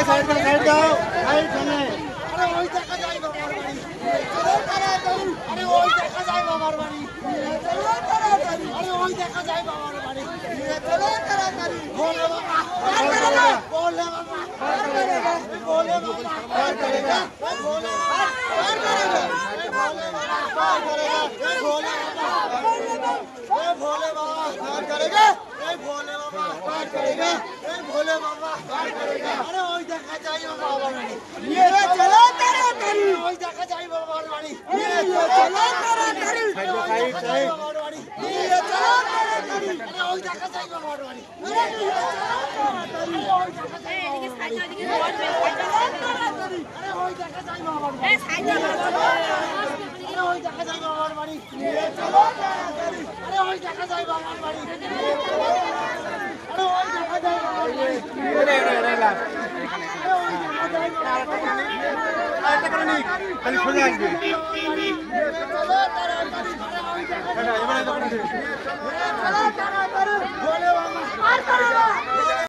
side দাও side চলে আরে ওই দেখা যায় বাবার বাড়ি চলো তাড়াতাড়ি আরে ওই দেখা যায় বাবার বাড়ি চলো তাড়াতাড়ি আরে ওই দেখা যায় বাবার বাড়ি চলো তাড়াতাড়ি বলে বাবা বলে বাবা বলে বাবা পার করেगा বলে বাবা পার করেगा বলে বাবা पार करेगा ए भोले बाबा पार करेगा ए भोले बाबा पार करेगा ए भोले बाबा पार करेगा अरे ओई देखा जाई बाबा बाड़ी ये चलो ताड़ाताड़ी ओई देखा जाई बाबा बाड़ी ये चलो ताड़ाताड़ी साइड साइड बाबा बाड़ी ये चलो ताड़ाताड़ी अरे ओई देखा जाई बाबा बाड़ी ये चलो ताड़ाताड़ी ओई देखा जाई এদিকে সাইড ওদিকে তাড়াতাড়ি अरे ओई देखा जाई बाबा बाड़ी ए সাইড अरे ওই দেখা যায় বাবার বাড়ি চলো তাড়াতাড়ি আরে ওই দেখা যায় বাবার বাড়ি আরে ওই দেখা যায় বাবার বাড়ি রে লাভ এখানে আরেকটা করে নি খালি সোজা আসবে চলো তাড়াতাড়ি আরে ওই দেখা যায় এবারে তো করে চলো তাড়াতাড়ি